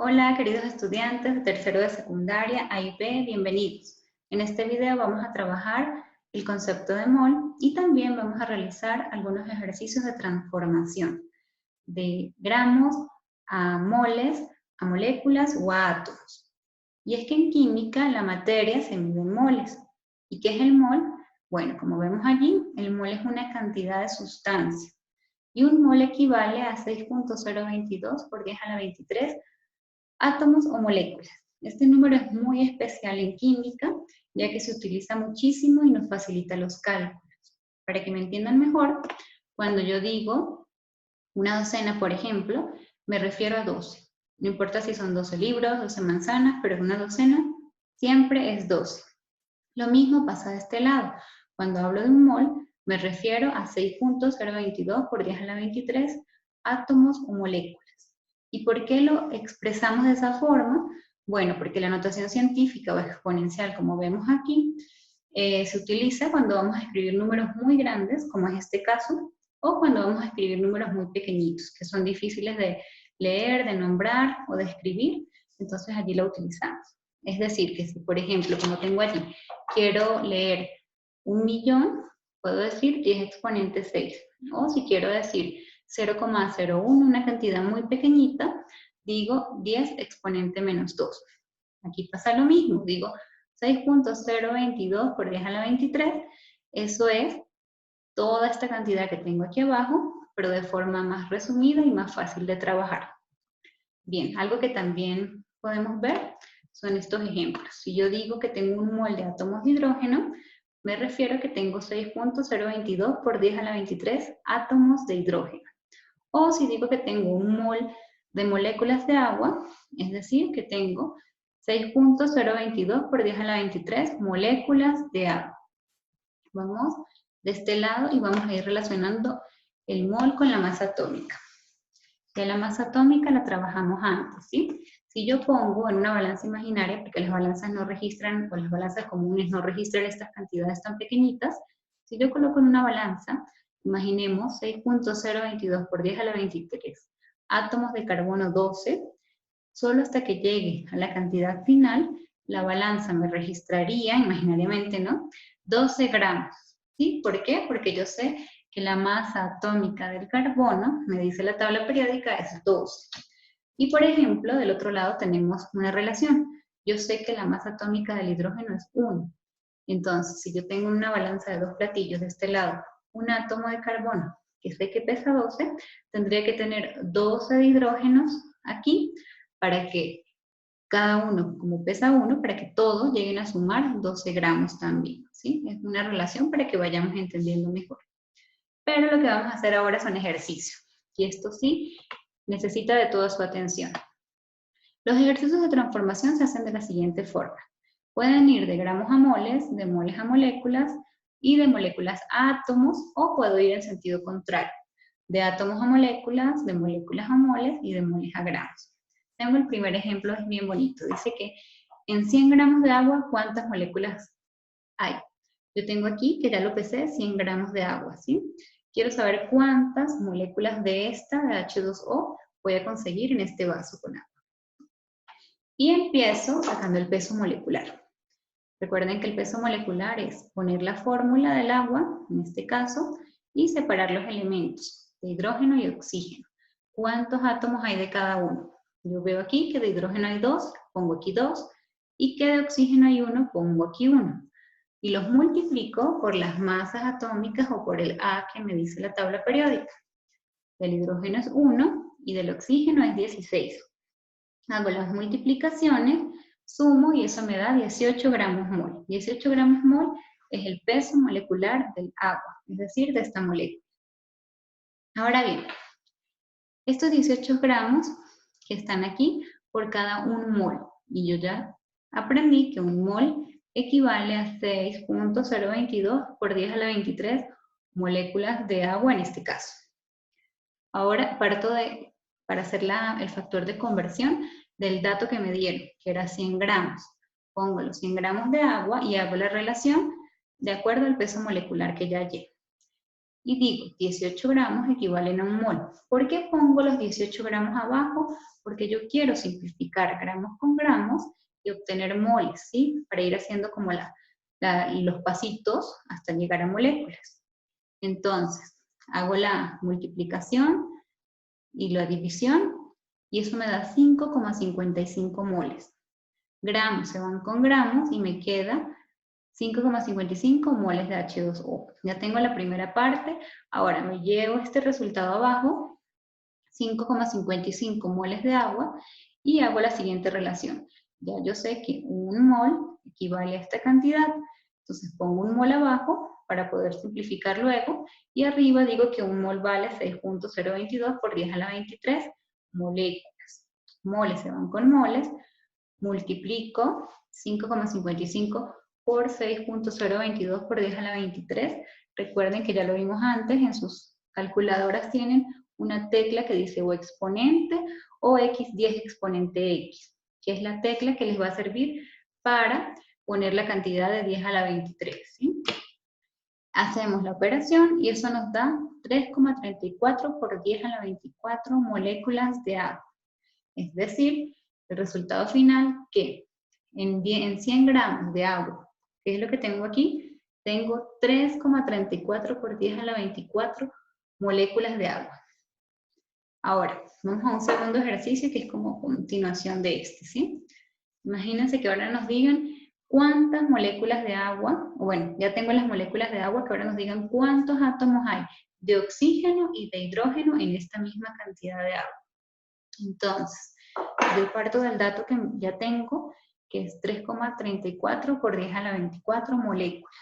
Hola, queridos estudiantes de tercero de secundaria, A y B, bienvenidos. En este video vamos a trabajar el concepto de mol y también vamos a realizar algunos ejercicios de transformación de gramos a moles, a moléculas o a átomos. Y es que en química la materia se mide en moles. ¿Y qué es el mol? Bueno, como vemos allí, el mol es una cantidad de sustancia y un mol equivale a 6.022 por 10 a la 23 átomos o moléculas. Este número es muy especial en química, ya que se utiliza muchísimo y nos facilita los cálculos. Para que me entiendan mejor, cuando yo digo una docena, por ejemplo, me refiero a 12. No importa si son 12 libros, 12 manzanas, pero una docena siempre es 12. Lo mismo pasa de este lado. Cuando hablo de un mol, me refiero a 6.022 por 10 a la 23 átomos o moléculas. ¿Y por qué lo expresamos de esa forma? Bueno, porque la notación científica o exponencial, como vemos aquí, se utiliza cuando vamos a escribir números muy grandes, como es este caso, o cuando vamos a escribir números muy pequeñitos, que son difíciles de leer, de nombrar o de escribir, entonces allí lo utilizamos. Es decir, que si, por ejemplo, como tengo allí, quiero leer 1.000.000, puedo decir 10 exponente 6. O si quiero decir 0,01, una cantidad muy pequeñita, digo 10 exponente menos 2. Aquí pasa lo mismo, digo 6.022 por 10 a la 23, eso es toda esta cantidad que tengo aquí abajo, pero de forma más resumida y más fácil de trabajar. Bien, algo que también podemos ver son estos ejemplos. Si yo digo que tengo un mol de átomos de hidrógeno, me refiero a que tengo 6.022 por 10 a la 23 átomos de hidrógeno. O si digo que tengo un mol de moléculas de agua, es decir, que tengo 6.022 por 10 a la 23 moléculas de agua. Vamos de este lado y vamos a ir relacionando el mol con la masa atómica. Ya la masa atómica la trabajamos antes, ¿sí? Si yo pongo en una balanza imaginaria, porque las balanzas no registran, o las balanzas comunes no registran estas cantidades tan pequeñitas, si yo coloco en una balanza, imaginemos 6.022 por 10 a la 23 átomos de carbono 12, solo hasta que llegue a la cantidad final, la balanza me registraría, imaginariamente, ¿no? 12 gramos, ¿sí? ¿Por qué? Porque yo sé que la masa atómica del carbono, me dice la tabla periódica, es 12. Y por ejemplo, del otro lado tenemos una relación. Yo sé que la masa atómica del hidrógeno es 1. Entonces, si yo tengo una balanza de dos platillos de este lado, un átomo de carbono que sé que pesa 12, tendría que tener 12 de hidrógenos aquí para que cada uno, como pesa 1, para que todos lleguen a sumar 12 gramos también, ¿sí? Es una relación para que vayamos entendiendo mejor. Pero lo que vamos a hacer ahora son ejercicios. Y esto sí, necesita de toda su atención. Los ejercicios de transformación se hacen de la siguiente forma. Pueden ir de gramos a moles, de moles a moléculas y de moléculas a átomos, o puedo ir en sentido contrario, de átomos a moléculas, de moléculas a moles y de moles a gramos. Tengo el primer ejemplo, es bien bonito. Dice que en 100 gramos de agua, ¿cuántas moléculas hay? Yo tengo aquí, que ya lo pesé, 100 gramos de agua, ¿sí? Quiero saber cuántas moléculas de esta, de H2O, voy a conseguir en este vaso con agua. Y empiezo sacando el peso molecular. Recuerden que el peso molecular es poner la fórmula del agua, en este caso, y separar los elementos de hidrógeno y oxígeno. ¿Cuántos átomos hay de cada uno? Yo veo aquí que de hidrógeno hay 2, pongo aquí 2, y que de oxígeno hay 1, pongo aquí 1. Y los multiplico por las masas atómicas o por el A que me dice la tabla periódica. Del hidrógeno es 1 y del oxígeno es 16. Hago las multiplicaciones, sumo y eso me da 18 gramos mol. 18 gramos mol es el peso molecular del agua, es decir, de esta molécula. Ahora bien, estos 18 gramos que están aquí por cada un mol, y yo ya aprendí que un mol equivale a 6.022 por 10 a la 23 moléculas de agua en este caso. Ahora parto para hacer el factor de conversión del dato que me dieron, que era 100 gramos. Pongo los 100 gramos de agua y hago la relación de acuerdo al peso molecular que ya hallé. y digo 18 gramos equivalen a un mol. ¿Por qué pongo los 18 gramos abajo? Porque yo quiero simplificar gramos con gramos y obtener moles, ¿sí? Para ir haciendo como los pasitos hasta llegar a moléculas. Entonces, hago la multiplicación y la división y eso me da 5,55 moles. Gramos se van con gramos y me queda 5,55 moles de H2O. Ya tengo la primera parte, ahora me llevo este resultado abajo, 5,55 moles de agua, y hago la siguiente relación. Ya yo sé que un mol equivale a esta cantidad, entonces pongo un mol abajo para poder simplificar luego, y arriba digo que un mol vale 6.022 por 10 a la 23 moléculas. Moles se van con moles, multiplico 5,55 por 6.022 por 10 a la 23. Recuerden que ya lo vimos antes, en sus calculadoras tienen una tecla que dice o exponente o x10 exponente x, que es la tecla que les va a servir para poner la cantidad de 10 a la 23. ¿Sí? Hacemos la operación y eso nos da 3,34 por 10 a la 24 moléculas de agua. Es decir, el resultado final que en 100 gramos de agua, que es lo que tengo aquí, tengo 3,34 por 10 a la 24 moléculas de agua. Ahora, vamos a un segundo ejercicio que es como continuación de este, ¿sí? Imagínense que ahora nos digan cuántas moléculas de agua, o bueno, ya tengo las moléculas de agua, que ahora nos digan cuántos átomos hay de oxígeno y de hidrógeno en esta misma cantidad de agua. Entonces, yo parto del dato que ya tengo, que es 3,34 por 10 a la 24 moléculas.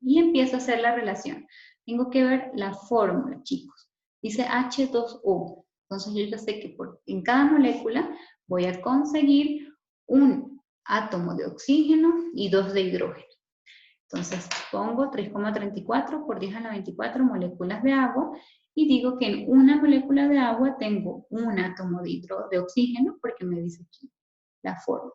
Y empiezo a hacer la relación. Tengo que ver la fórmula, chicos. Dice H2O. Entonces yo ya sé que en cada molécula voy a conseguir un átomo de oxígeno y 2 de hidrógeno. Entonces pongo 3,34 por 10 a la 24 moléculas de agua y digo que en una molécula de agua tengo un átomo de oxígeno, porque me dice aquí la fórmula.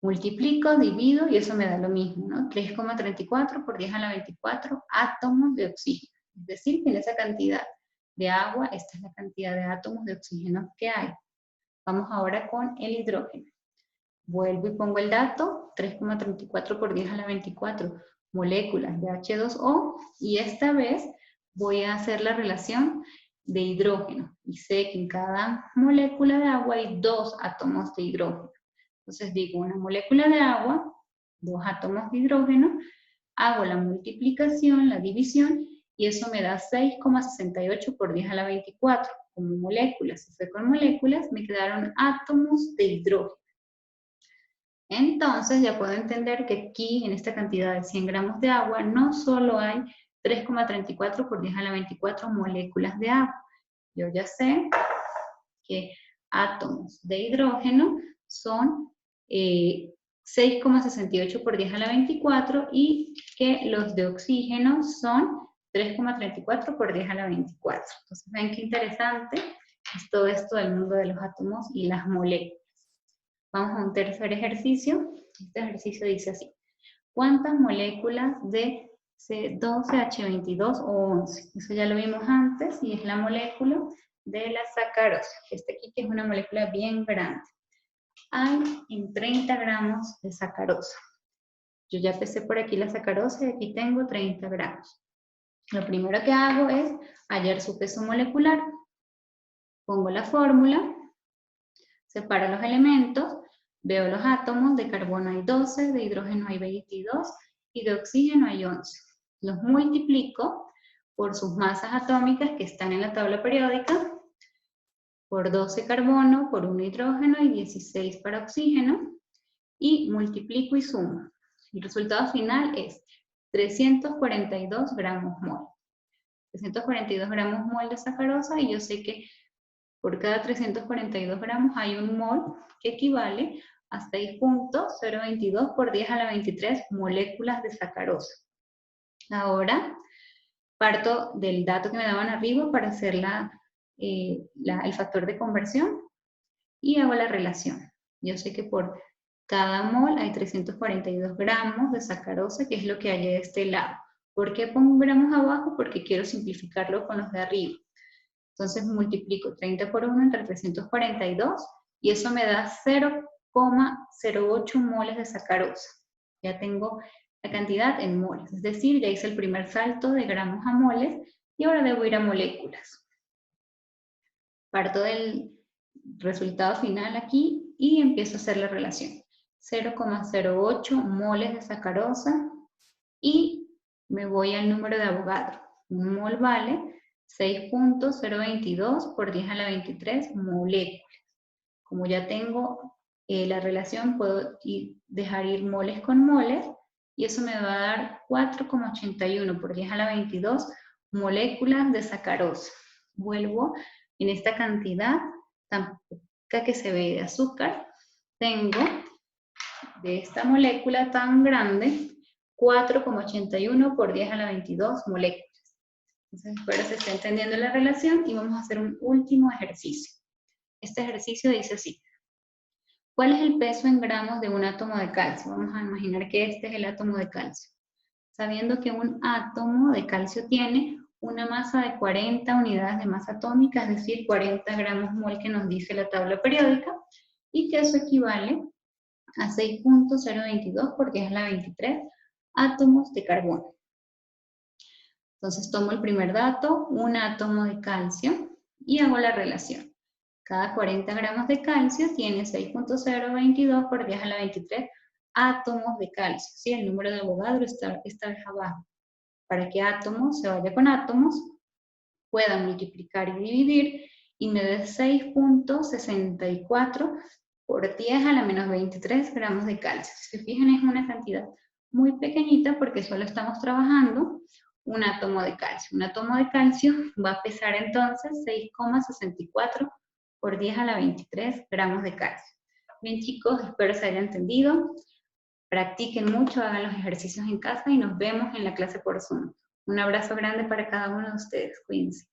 Multiplico, divido y eso me da lo mismo, ¿no? 3,34 por 10 a la 24 átomos de oxígeno. Es decir, que en esa cantidad de agua, esta es la cantidad de átomos de oxígeno que hay. Vamos ahora con el hidrógeno. Vuelvo y pongo el dato, 3,34 por 10 a la 24 moléculas de H2O, y esta vez voy a hacer la relación de hidrógeno. Y sé que en cada molécula de agua hay 2 átomos de hidrógeno. Entonces digo una molécula de agua, 2 átomos de hidrógeno, hago la multiplicación, la división, y eso me da 6,68 por 10 a la 24. Como moléculas, si fue con moléculas, me quedaron átomos de hidrógeno. Entonces ya puedo entender que aquí, en esta cantidad de 100 gramos de agua, no solo hay 3,34 por 10 a la 24 moléculas de agua. Yo ya sé que átomos de hidrógeno son 6,68 por 10 a la 24 y que los de oxígeno son 3,34 por 10 a la 24. Entonces ven qué interesante es todo esto del mundo de los átomos y las moléculas. Vamos a un tercer ejercicio. Este ejercicio dice así. ¿Cuántas moléculas de C12H22 o 11? Eso ya lo vimos antes y es la molécula de la sacarosa. Este aquí que es una molécula bien grande. Hay en 30 gramos de sacarosa. Yo ya pesé por aquí la sacarosa y aquí tengo 30 gramos. Lo primero que hago es hallar su peso molecular. Pongo la fórmula, separo los elementos, veo los átomos, de carbono hay 12, de hidrógeno hay 22 y de oxígeno hay 11. Los multiplico por sus masas atómicas que están en la tabla periódica, por 12 carbono, por 1 hidrógeno y 16 para oxígeno, y multiplico y sumo. El resultado final es 342 gramos mol. 342 gramos mol de sacarosa, y yo sé que por cada 342 gramos hay un mol que equivale a 6.022 por 10 a la 23 moléculas de sacarosa. Ahora parto del dato que me daban arriba para hacer el factor de conversión y hago la relación. Yo sé que por cada mol hay 342 gramos de sacarosa, que es lo que hay de este lado. ¿Por qué pongo gramos abajo? Porque quiero simplificarlo con los de arriba. Entonces multiplico 30 por 1 entre 342 y eso me da 0,08 moles de sacarosa. Ya tengo la cantidad en moles, es decir, ya hice el primer salto de gramos a moles y ahora debo ir a moléculas. Parto del resultado final aquí y empiezo a hacer la relación. 0,08 moles de sacarosa y me voy al número de Avogadro. Un mol vale 6.022 por 10 a la 23 moléculas. Como ya tengo la relación, puedo dejar ir moles con moles y eso me va a dar 4,81 por 10 a la 22 moléculas de sacarosa. Vuelvo en esta cantidad tan poca que se ve de azúcar. Tengo de esta molécula tan grande 4,81 por 10 a la 22 moléculas. Entonces espero se esté entendiendo la relación y vamos a hacer un último ejercicio. Este ejercicio dice así. ¿Cuál es el peso en gramos de un átomo de calcio? Vamos a imaginar que este es el átomo de calcio. Sabiendo que un átomo de calcio tiene una masa de 40 unidades de masa atómica, es decir, 40 gramos mol que nos dice la tabla periódica, y que eso equivale a 6.022 por 10 a la 23 átomos de carbono. Entonces tomo el primer dato, un átomo de calcio, y hago la relación. Cada 40 gramos de calcio tiene 6.022 por 10 a la 23 átomos de calcio. ¿Sí? El número de Avogadro está vez abajo. Para que átomos se vaya con átomos, pueda multiplicar y dividir, y me dé 6.64 por 10 a la menos 23 gramos de calcio. Si se fijan, es una cantidad muy pequeñita porque solo estamos trabajando un átomo de calcio. Un átomo de calcio va a pesar entonces 6,64 por 10 a la 23 gramos de calcio. Bien chicos, espero se haya entendido. Practiquen mucho, hagan los ejercicios en casa y nos vemos en la clase por Zoom. Un abrazo grande para cada uno de ustedes. Cuídense.